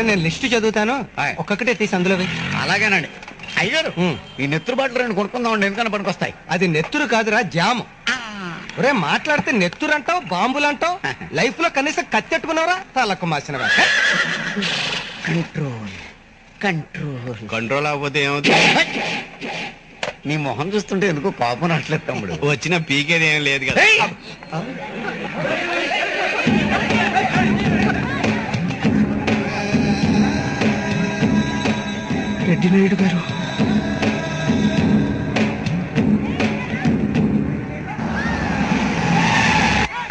నేను లిస్ట్ చదువుతాను, ఒక్కొక్కటే తీసి అందులో. అలాగేనండి అయ్యారు. ఈ నెత్తురు బాటలు రెండు కొనుక్కుందామండి, ఎందుకన్నా పనికొస్తాయి. అది నెత్తురు కాదురా, జాము. ఒరే మాట్లాడితే నెత్తురు అంటావు, బాంబులు అంటావు. లైఫ్ లో కనీసం కత్తెట్టుకున్నావురా? తలకు మాసిన కంట్రోల్ కంట్రోల్ కంట్రోల్ అవ్వకపోతే ఏమవుతుంది? నీ మొహం చూస్తుంటే ఎందుకో కోపం రావట్లేదు తమ్ముడు. వచ్చిన పీకేది ఏం లేదు కదా. రెడ్డి నాయుడు గారు,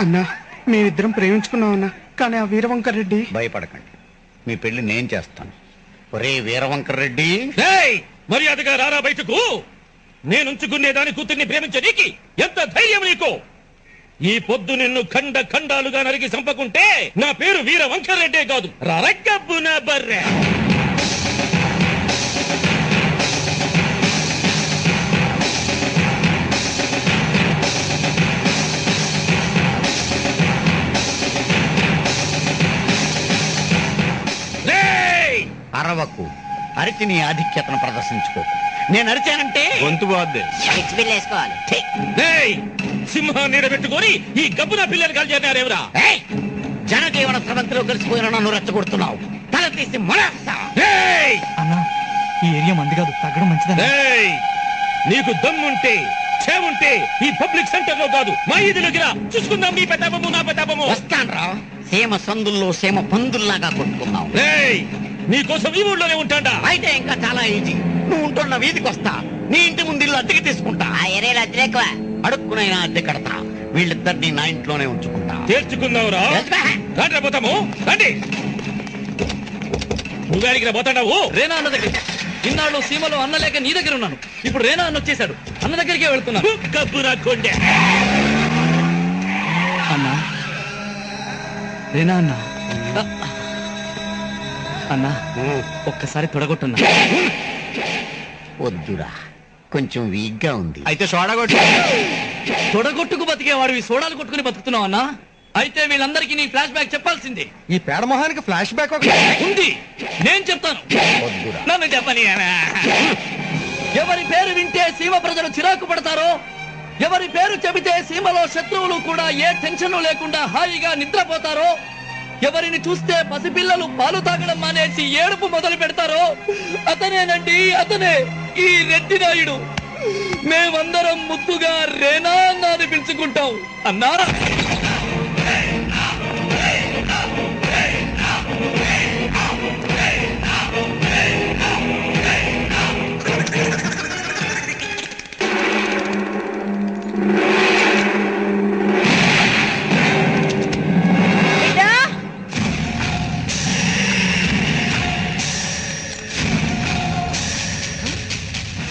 అన్నా మేమిద్దరం ప్రేమించుకున్నాం అన్నా, కానీ ఆ వీరవంకర రెడ్డి. భయపడకండి, మీ పెళ్లి నేను చేస్తాను. ఒరే వీరవంకర రెడ్డి, మర్యాదగా రారా బయటకు. నేనుంచుకునే దాని కూతుర్ని ప్రేమించే నీకి ఎంత ధైర్యం నీకు? ఈ పొద్దు నిన్ను ఖండ ఖండాలుగా నరికి చంపకుంటే నా పేరు వీర వంకరెడ్డే కాదు, రరకబ్బున బర్రె. అరవకు, అరిచి నీ ఆధిక్యతను ప్రదర్శించుకోకు. నేను అరిచానంటే గొంతు బాద్దే. సింహాన్ని నిలబెట్టుకొని ఈ గబ్బున పిల్లలు కలిసేవారేవరా? జనజీవన స్రవంతిలో కలిసిపోయిన నన్ను రెచ్చగొడుతున్నావు. తల తీసి మరేస్తా. అన్నా ఈ ఏరియా మంది కాదు, తగ్గడం మంచిది. నీకు దమ్ముంటే చేవుంటే ఈ పబ్లిక్ సెంటర్ లో కాదు, మా ఈదిలోకి రా. చూసుకుందాం నీ పెద్దాపము నా పెద్దాపము. వస్తాన్రా, సీమ సందుల్లో సీమ పందుల్లాగా కొట్టుకుందాం. నీకోసం ఈ ఊళ్ళోనే ఉంటాడా? అయితే ఇంకా చాలా ఈజీ. నువ్వు ఉంటున్న వీధికి వస్తా, నీ ఇంటి ముందు ఇల్లు అద్దెకి తీసుకుంటా. అడుక్కునైనా అద్దె కడతా. వీళ్ళిద్దరిని నా ఇంట్లోనే ఉంచుకుంటా. తేల్చుకున్నావురా? పోతాము రండి. నువ్వేడికి పోతాడావు? రేనా అన్న దగ్గర. ఇన్నాళ్ళు సీమలో అన్న లేక నీ దగ్గర ఉన్నాను, ఇప్పుడు రేనా అన్న వచ్చేసాడు, అన్న దగ్గరికే వెళ్తున్నాను. కబ్బురా కొండే. అన్నా రేనా అన్న, అన్నా ఒక్కసారి తొడగొట్టున్నా. వద్దురా, కొంచెం వీక్ గా ఉంది. అయితే సోడా కొట్టు. తొడగొట్టుకు బతికేవాడివి సోడాలు కొట్టుకుని బతుకుతున్నావు అన్నా? అయితే వీళ్ళందరికీ నీ ఫ్లాష్ బ్యాక్ చెప్పాల్సిందే. ఈ పేడమొహానికి ఫ్లాష్ బ్యాక్ ఉంది, నేను చెప్తాను. నన్ను చెప్పని. ఎవరి పేరు వింటే సీమ ప్రజలు చిరాకు పడతారో, ఎవరి పేరు చెబితే సీమలో శత్రువులు కూడా ఏ టెన్షన్ లేకుండా హాయిగా నిద్రపోతారో, ఎవరిని చూస్తే పసిపిల్లలు పాలు తాగడం మానేసి ఏడుపు మొదలు పెడతారో అతనేనండి, అతనే ఈ రెడ్డి నాయుడు. మేమందరం ముద్దుగా రేనా అన్నాని పిలుచుకుంటాం. అన్నా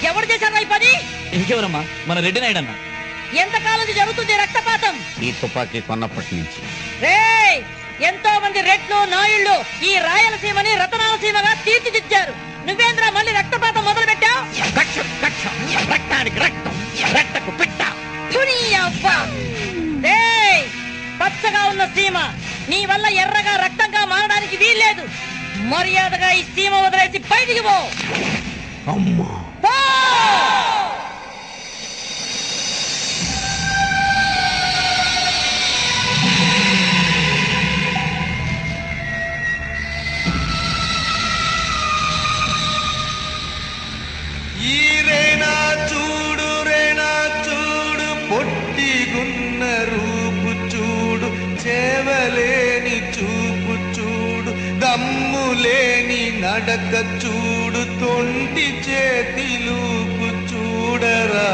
ఎవరు చేశారు ఈ పని? ఇంకెవరమ్మా, మన రెడ్డి నాయుడు అన్న. ఎంతకాలం జరుగుతుంది రక్తపాతం? ఈ తుపాకీ కొన్నప్పటి నుంచి. ఎంతో మంది రెడ్లు నాయుళ్ళు ఈ రాయలసీమని రతనాలసీమగా తీర్చిదిద్దారు. నువ్వేంద్ర మళ్ళీ రక్తపాతం మొదలు పెట్టావు? రక్తానికి రక్తం, రక్తకు పిట్ట. పచ్చగా ఉన్న సీమ నీ వల్ల ఎర్రగా రక్తంగా మారడానికి వీల్లేదు. మర్యాదగా ఈ సీమ వదిలేసి బయటికి పో. అమ్మా పొట్టిగున్న రూపు చూడు, చేవలేని చూపు చూడు, దమ్ములేని నడక చూడు, తొంటి చేతిలూపు చూడరా.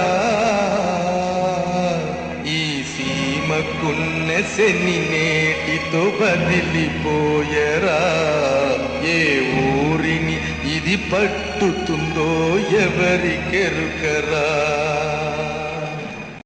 ఈ సీమకున్న శని నేటితో బదిలిపోయరా. ఏ ఊరిని ఇది పట్టుతుందో ఎవరికెరుకరా.